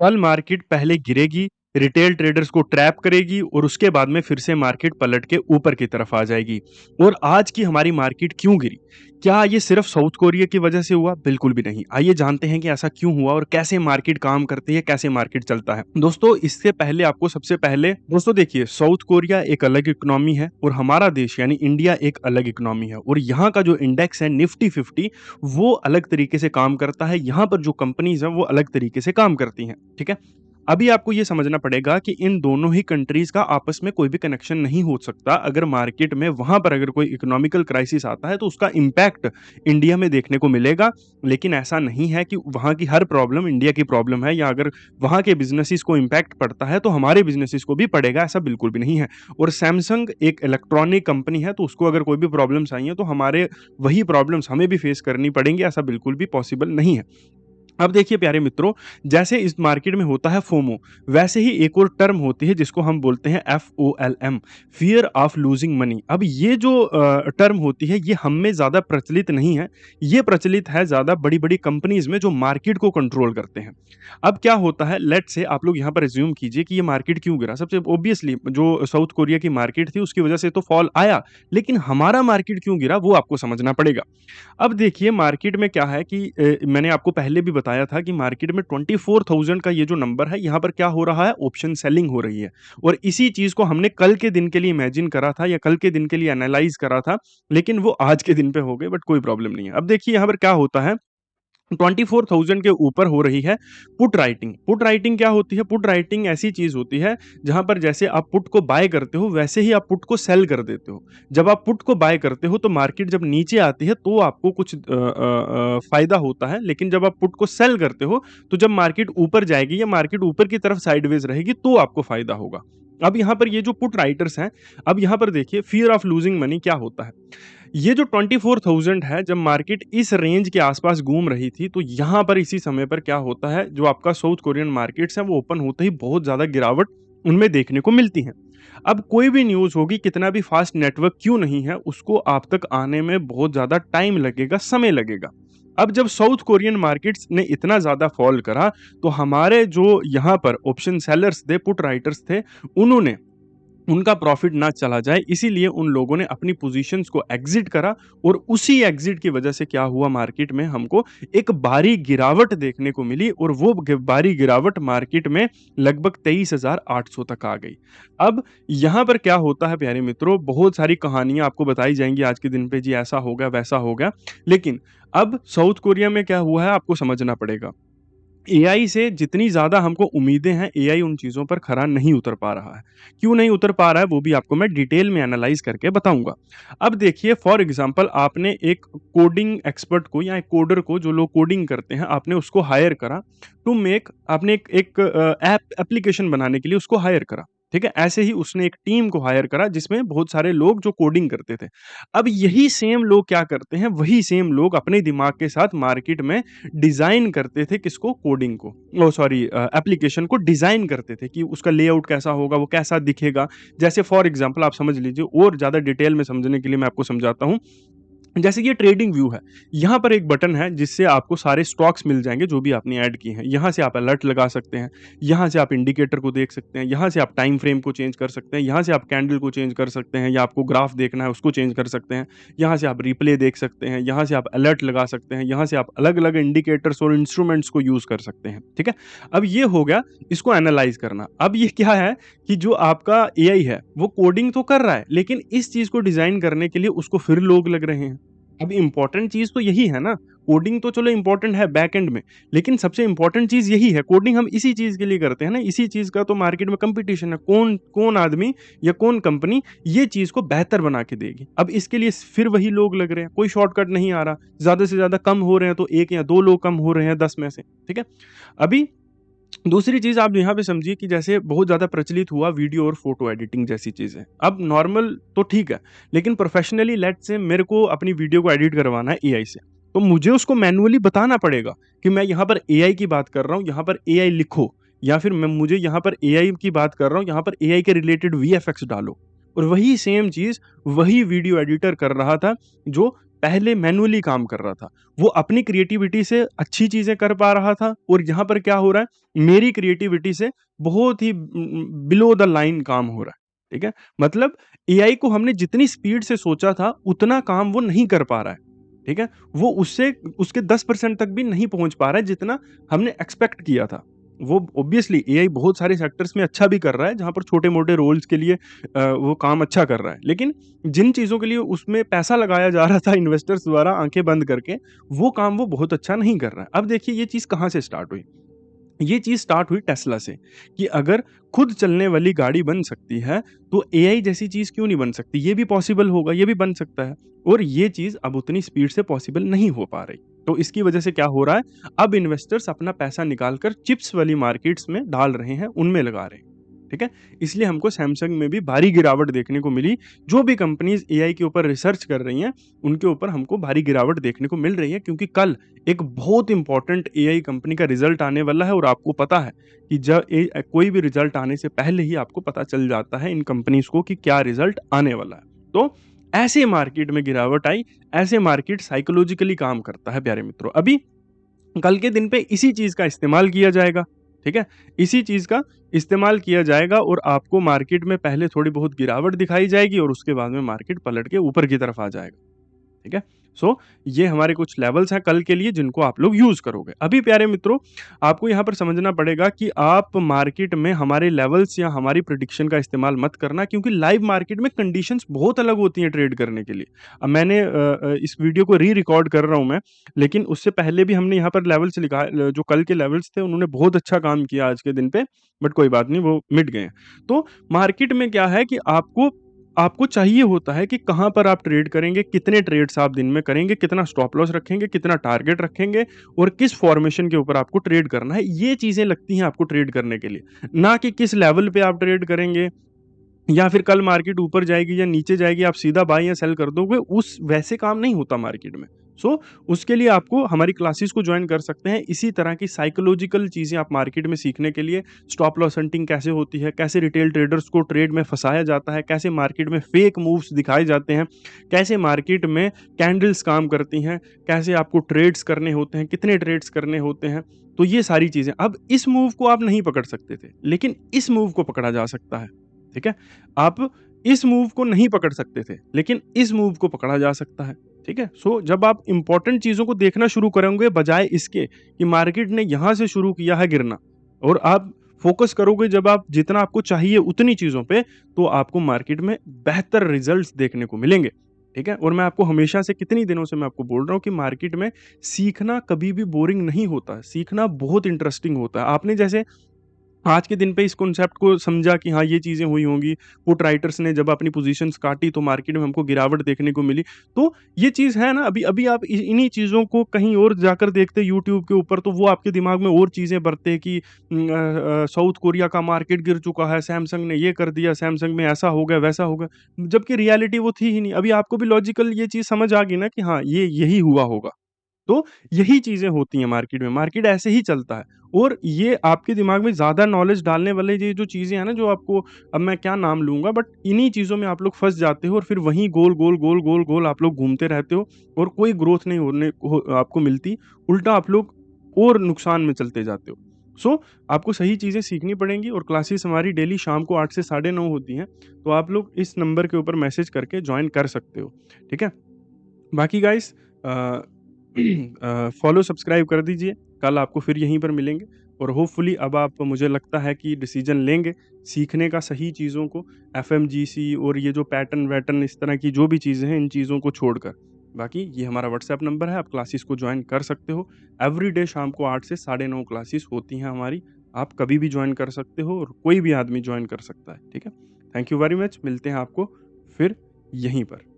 कल मार्केट पहले गिरेगी, रिटेल ट्रेडर्स को ट्रैप करेगी और उसके बाद में फिर से मार्केट पलट के ऊपर की तरफ आ जाएगी। और आज की हमारी मार्केट क्यों गिरी? क्या ये सिर्फ साउथ कोरिया की वजह से हुआ? बिल्कुल भी नहीं। आइए जानते हैं कि ऐसा क्यों हुआ और कैसे मार्केट काम करती है, कैसे मार्केट चलता है। दोस्तों, इससे पहले आपको सबसे पहले दोस्तों देखिए, साउथ कोरिया एक अलग इकोनॉमी है और हमारा देश यानी इंडिया एक अलग इकोनॉमी है और यहाँ का जो इंडेक्स है निफ्टी 50 वो अलग तरीके से काम करता है। यहाँ पर जो कंपनीज़ हैं वो अलग तरीके से काम करती हैं, ठीक है? अभी आपको ये समझना पड़ेगा कि इन दोनों ही कंट्रीज़ का आपस में कोई भी कनेक्शन नहीं हो सकता। अगर मार्केट में वहाँ पर अगर कोई इकोनॉमिकल क्राइसिस आता है तो उसका इम्पैक्ट इंडिया में देखने को मिलेगा। लेकिन ऐसा नहीं है कि वहाँ की हर प्रॉब्लम इंडिया की प्रॉब्लम है, या अगर वहाँ के बिज़नेसेस को इम्पैक्ट पड़ता है तो हमारे बिज़नेसेस को भी पड़ेगा, ऐसा बिल्कुल भी नहीं है। और सैमसंग एक इलेक्ट्रॉनिक कंपनी है, तो उसको अगर कोई भी प्रॉब्लम्स आई हैं तो हमारे वही प्रॉब्लम्स हमें भी फेस करनी पड़ेंगी, ऐसा बिल्कुल भी पॉसिबल नहीं है। अब देखिए प्यारे मित्रों, जैसे इस मार्केट में होता है फोमो, वैसे ही एक और टर्म होती है जिसको हम बोलते हैं FOLM, fear of losing money. अब ये जो टर्म होती है ये हम में ज़्यादा प्रचलित नहीं है, ये प्रचलित है ज़्यादा बड़ी-बड़ी कंपनीज़ में जो मार्केट को कंट्रोल करते हैं। अब क्या होता है, लेट्स से आप लोग यहाँ पर अज़्यूम कीजिए कि ये मार्केट क्यों गिरा? सबसे ऑब्वियसली जो साउथ कोरिया की मार्केट थी उसकी वजह से तो फॉल आया, लेकिन हमारा मार्केट क्यों गिरा वो आपको समझना पड़ेगा। अब देखिए मार्केट में क्या है कि मैंने आपको पहले भी बताया था कि मार्केट में 24,000 का ये जो नंबर है, यहाँ पर क्या हो रहा है, ऑप्शन सेलिंग हो रही है। और इसी चीज़ को हमने कल के दिन के लिए इमेजिन करा था या कल के दिन के लिए एनालाइज़ करा था, लेकिन वो आज के दिन पे हो गए, बट कोई प्रॉब्लम नहीं है। अब देखिए यहाँ पर क्या होता है, 24,000 के ऊपर हो रही है पुट राइटिंग। पुट राइटिंग क्या होती है? पुट राइटिंग ऐसी चीज़ होती है जहाँ पर जैसे आप पुट को बाय करते हो वैसे ही आप पुट को सेल कर देते हो। जब आप पुट को बाय करते हो तो मार्केट जब नीचे आती है तो आपको कुछ फ़ायदा होता है, लेकिन जब आप पुट को सेल करते हो तो जब मार्केट ऊपर जाएगी या मार्केट ऊपर की तरफ साइडवेज़ रहेगी तो आपको फ़ायदा होगा। अब यहाँ पर ये जो पुट राइटर्स हैं, अब यहाँ पर देखिए फियर ऑफ लूजिंग मनी क्या होता है? ये जो 24,000 है, जब मार्केट इस रेंज के आसपास घूम रही थी, तो यहाँ पर इसी समय पर क्या होता है, जो आपका साउथ कोरियन मार्केट्स हैं, वो ओपन होते ही बहुत ज़्यादा गिरावट उनमें देखने को मिलती है। अब कोई भी न्यूज़ होगी, कितना भी फास्ट नेटवर्क क्यों नहीं है, उसको आप तक आने में बहुत ज़्यादा टाइम लगेगा, समय लगेगा। अब जब साउथ कोरियन मार्केट्स ने इतना ज़्यादा फॉल करा, तो हमारे जो यहाँ पर ऑप्शन सेलर्स थे, पुट राइटर्स थे, उन्होंने उनका प्रॉफिट ना चला जाए इसीलिए उन लोगों ने अपनी पोजीशंस को एग्जिट करा और उसी एग्जिट की वजह से क्या हुआ, मार्केट में हमको एक भारी गिरावट देखने को मिली और वो भारी गिरावट मार्केट में लगभग 23,800 तक आ गई। अब यहाँ पर क्या होता है प्यारे मित्रों, बहुत सारी कहानियां आपको बताई जाएंगी आज के दिन पे, जी ऐसा हो गया वैसा हो गया, लेकिन अब साउथ कोरिया में क्या हुआ है आपको समझना पड़ेगा। एआई से जितनी ज़्यादा हमको उम्मीदें हैं, एआई उन चीज़ों पर खरा नहीं उतर पा रहा है। क्यों नहीं उतर पा रहा है, वो भी आपको मैं डिटेल में एनालाइज़ करके बताऊँगा। अब देखिए फॉर एग्ज़ाम्पल आपने एक कोडिंग एक्सपर्ट को या एक कोडर को, जो लोग कोडिंग करते हैं, आपने उसको हायर करा टू मेक, आपने एक एप्लीकेशन बनाने के लिए उसको हायर करा, ठीक है? ऐसे ही उसने एक टीम को हायर करा जिसमें बहुत सारे लोग जो कोडिंग करते थे। अब यही सेम लोग क्या करते हैं, वही सेम लोग अपने दिमाग के साथ मार्केट में डिज़ाइन करते थे किसको? कोडिंग को। ओह सॉरी, एप्लीकेशन को डिज़ाइन करते थे कि उसका लेआउट कैसा होगा, वो कैसा दिखेगा। जैसे फॉर एग्ज़ाम्पल आप समझ लीजिए, और ज़्यादा डिटेल में समझने के लिए मैं आपको समझाता हूँ। जैसे कि ये ट्रेडिंग व्यू है, यहाँ पर एक बटन है जिससे आपको सारे स्टॉक्स मिल जाएँगे जो भी आपने ऐड किए हैं। यहाँ से आप अलर्ट लगा सकते हैं, यहाँ से आप इंडिकेटर को देख सकते हैं, यहाँ से आप टाइम फ्रेम को चेंज कर सकते हैं, यहाँ से आप कैंडल को चेंज कर सकते हैं, या आपको ग्राफ देखना है उसको चेंज कर सकते हैं, यहाँ से आप रिप्ले देख सकते हैं, यहाँ से आप अलर्ट लगा सकते हैं, यहाँ से आप अलग-अलग इंडिकेटर्स और इंस्ट्रूमेंट्स को यूज़ कर सकते हैं, ठीक है? अब ये हो गया इसको एनालाइज़ करना। अब ये क्या है कि जो आपका एआई है, वो कोडिंग तो कर रहा है, लेकिन इस चीज़ को डिज़ाइन करने के लिए उसको फिर लोग लग रहे हैं। अब इम्पोर्टेंट चीज़ तो यही है ना, कोडिंग तो चलो इम्पोर्टेंट है बैक एंड में, लेकिन सबसे इम्पोर्टेंट चीज़ यही है, कोडिंग हम इसी चीज़ के लिए करते हैं ना, इसी चीज़ का तो मार्केट में कॉम्पिटिशन है, कौन कौन आदमी या कौन कंपनी ये चीज़ को बेहतर बना के देगी। अब इसके लिए फिर वही लोग लग रहे हैं, कोई शॉर्टकट नहीं आ रहा, ज़्यादा से ज़्यादा कम हो रहे हैं तो 1 या 2 लोग कम हो रहे हैं 10 में से, ठीक है? अभी दूसरी चीज़ आप यहाँ पे समझिए कि जैसे बहुत ज़्यादा प्रचलित हुआ वीडियो और फ़ोटो एडिटिंग जैसी चीज़ें। अब नॉर्मल तो ठीक है, लेकिन प्रोफ़ेशनली लेट्स से मेरे को अपनी वीडियो को एडिट करवाना है एआई से, तो मुझे उसको मैनुअली बताना पड़ेगा कि मैं यहाँ पर एआई की बात कर रहा हूँ, यहाँ पर एआई लिखो, या फिर मैं मुझे यहाँ पर एआई की बात कर रहा हूँ, यहाँ पर एआई के रिलेटेड वीएफएक्स डालो। और वही सेम चीज़ वही वीडियो एडिटर कर रहा था जो पहले मैनुअली काम कर रहा था, वो अपनी क्रिएटिविटी से अच्छी चीज़ें कर पा रहा था और यहाँ पर क्या हो रहा है, मेरी क्रिएटिविटी से बहुत ही बिलो द लाइन काम हो रहा है, ठीक है? मतलब एआई को हमने जितनी स्पीड से सोचा था, उतना काम वो नहीं कर पा रहा है, ठीक है? वो उससे उसके 10% तक भी नहीं पहुँच पा रहा है, जितना हमने एक्सपेक्ट किया था। वो ऑब्वियसली एआई बहुत सारे सेक्टर्स में अच्छा भी कर रहा है, जहाँ पर छोटे-मोटे रोल्स के लिए वो काम अच्छा कर रहा है। लेकिन जिन चीज़ों के लिए उसमें पैसा लगाया जा रहा था इन्वेस्टर्स द्वारा आँखें बंद करके, वो काम वो बहुत अच्छा नहीं कर रहा है। अब देखिए ये चीज़ कहाँ से स्टार्ट हुई? ये चीज़ स्टार्ट हुई टेस्ला से, कि अगर खुद चलने वाली गाड़ी बन सकती है, तो एआई जैसी चीज़ क्यों नहीं बन सकती? ये भी पॉसिबल होगा, ये भी बन सकता है। और ये चीज़ अब उतनी स्पीड से पॉसिबल नहीं हो पा रही। तो इसकी वजह से क्या हो रहा है, अब इन्वेस्टर्स अपना पैसा निकाल कर चिप्स वाली मार्केट्स में डाल रहे हैं, उनमें लगा रहे हैं। ठीक है? इसलिए हमको सैमसंग में भी भारी गिरावट देखने को मिली। जो भी कंपनीज़ एआई के ऊपर रिसर्च कर रही हैं, उनके ऊपर हमको भारी गिरावट देखने को मिल रही है, क्योंकि कल एक बहुत इम्पोर्टेंट एआई कंपनी का रिजल्ट आने वाला है और आपको पता है कि कोई भी रिजल्ट आने से पहले ही आपको पता चल जाता है इन कंपनीज़ को कि क्या रिजल्ट आने वाला है। तो ऐसे मार्केट में गिरावट आई, ऐसे मार्केट साइकोलॉजिकली काम करता है प्यारे मित्रों। अभी कल के दिन पे इसी चीज़ का इस्तेमाल किया जाएगा, ठीक है? इसी चीज़ का इस्तेमाल किया जाएगा और आपको मार्केट में पहले थोड़ी बहुत गिरावट दिखाई जाएगी और उसके बाद में मार्केट पलट के ऊपर की तरफ आ जाएगा। ठीक है? सो ये हमारे कुछ लेवल्स हैं कल के लिए जिनको आप लोग यूज़ करोगे। अभी प्यारे मित्रों, आपको यहाँ पर समझना पड़ेगा कि आप मार्केट में हमारे लेवल्स या हमारी प्रेडिक्शन का इस्तेमाल मत करना, क्योंकि लाइव मार्केट में कंडीशंस बहुत अलग होती हैं ट्रेड करने के लिए। अब मैंने इस वीडियो को री-रिकॉर्ड कर रहा हूँ मैं, लेकिन उससे पहले भी हमने यहाँ पर लेवल्स जो कल के लेवल्स थे उन्होंने बहुत अच्छा काम किया आज के दिन पे, बट कोई बात नहीं, वो मिट गए हैं। तो मार्केट में क्या है कि आपको आपको चाहिए होता है कि कहाँ पर आप ट्रेड करेंगे, कितने ट्रेड्स आप दिन में करेंगे, कितना स्टॉप लॉस रखेंगे, कितना टारगेट रखेंगे और किस फॉर्मेशन के ऊपर आपको ट्रेड करना है। ये चीज़ें लगती हैं आपको ट्रेड करने के लिए, ना कि किस लेवल पे आप ट्रेड करेंगे या फिर कल मार्केट ऊपर जाएगी या नीचे जाएगी, आप सीधा बाय या सेल कर दोगे, उस वैसे काम नहीं होता मार्केट में। सो उसके लिए आपको हमारी क्लासेस को जॉइन कर सकते हैं। इसी तरह की साइकोलॉजिकल चीज़ें आप मार्केट में सीखने के लिए, स्टॉप लॉस हंटिंग कैसे होती है, कैसे रिटेल ट्रेडर्स को ट्रेड में फँसाया जाता है, कैसे मार्केट में फेक मूव्स दिखाए जाते हैं, कैसे मार्केट में कैंडल्स काम करती हैं, कैसे आपको ट्रेड्स करने होते हैं, कितने ट्रेड्स करने होते हैं। तो ये सारी चीज़ें, अब इस मूव को आप नहीं पकड़ सकते थे, लेकिन इस मूव को पकड़ा जा सकता है। ठीक है? आप इस मूव को नहीं पकड़ सकते थे, लेकिन इस मूव को पकड़ा जा सकता है। ठीक है? सो जब आप इम्पोर्टेंट चीज़ों को देखना शुरू करोगे बजाय इसके कि मार्केट ने यहाँ से शुरू किया है गिरना, और आप फ़ोकस करोगे जब आप जितना आपको चाहिए उतनी चीज़ों पे, तो आपको मार्केट में बेहतर रिज़ल्ट्स देखने को मिलेंगे। ठीक है? और मैं आपको हमेशा से, कितनी दिनों से मैं आपको बोल रहा हूँ कि मार्केट में सीखना कभी भी बोरिंग नहीं होता है, सीखना बहुत इंटरेस्टिंग होता है। आपने जैसे आज के दिन पे इस कॉन्सेप्ट को समझा कि हाँ, ये चीज़ें हुई होंगी। पुट राइटर्स ने जब अपनी पोज़ीशंस काटी तो मार्केट में हमको गिरावट देखने को मिली। तो ये चीज़ है ना, अभी अभी आप इ इन्हीं चीज़ों को कहीं और जाकर देखते यूट्यूब के ऊपर, तो वो आपके दिमाग में और चीज़ें भरते कि साउथ कोरिया का मार्केट गिर चुका है, सैमसंग ने ये कर दिया, सैमसंग में ऐसा हो गया, वैसा हो गया। जबकि रियलिटी वो थी ही नहीं। अभी आपको भी लॉजिकल ये चीज़ समझ आ गई ना कि हाँ, ये यही हुआ होगा। तो यही चीज़ें होती हैं मार्केट में, मार्केट ऐसे ही चलता है। और ये आपके दिमाग में ज़्यादा नॉलेज डालने वाले ये जो चीज़ें हैं ना, जो आपको, अब मैं क्या नाम लूँगा, बट इन्हीं चीज़ों में आप लोग फँस जाते हो और फिर वहीं गोल, गोल, गोल, गोल, गोल आप लोग घूमते रहते हो और कोई ग्रोथ नहीं होने हो आपको मिलती। उल्टा आप लोग और नुकसान में चलते जाते हो। सो आपको सही चीज़ें सीखनी पड़ेंगी और क्लासेस हमारी डेली शाम को 8 से साढ़े 9 होती हैं। तो आप लोग इस नंबर के ऊपर मैसेज करके जॉइन कर सकते हो। ठीक है? बाकी गाइस फॉलो सब्सक्राइब कर दीजिए। कल आपको फिर यहीं पर मिलेंगे और होपफुली अब आप, मुझे लगता है कि डिसीजन लेंगे सीखने का सही चीज़ों को, एफएमजीसी और ये जो पैटर्न वैटर्न इस तरह की जो भी चीज़ें हैं, इन चीज़ों को छोड़कर। बाकी ये हमारा व्हाट्सएप नंबर है, आप क्लासेस को ज्वाइन कर सकते हो। एवरीडे शाम को 8 से साढ़े 9 क्लासेस होती हैं हमारी। आप कभी भी ज्वाइन कर सकते हो और कोई भी आदमी ज्वाइन कर सकता है। ठीक है? Thank you very much. मिलते हैं आपको फिर यहीं पर।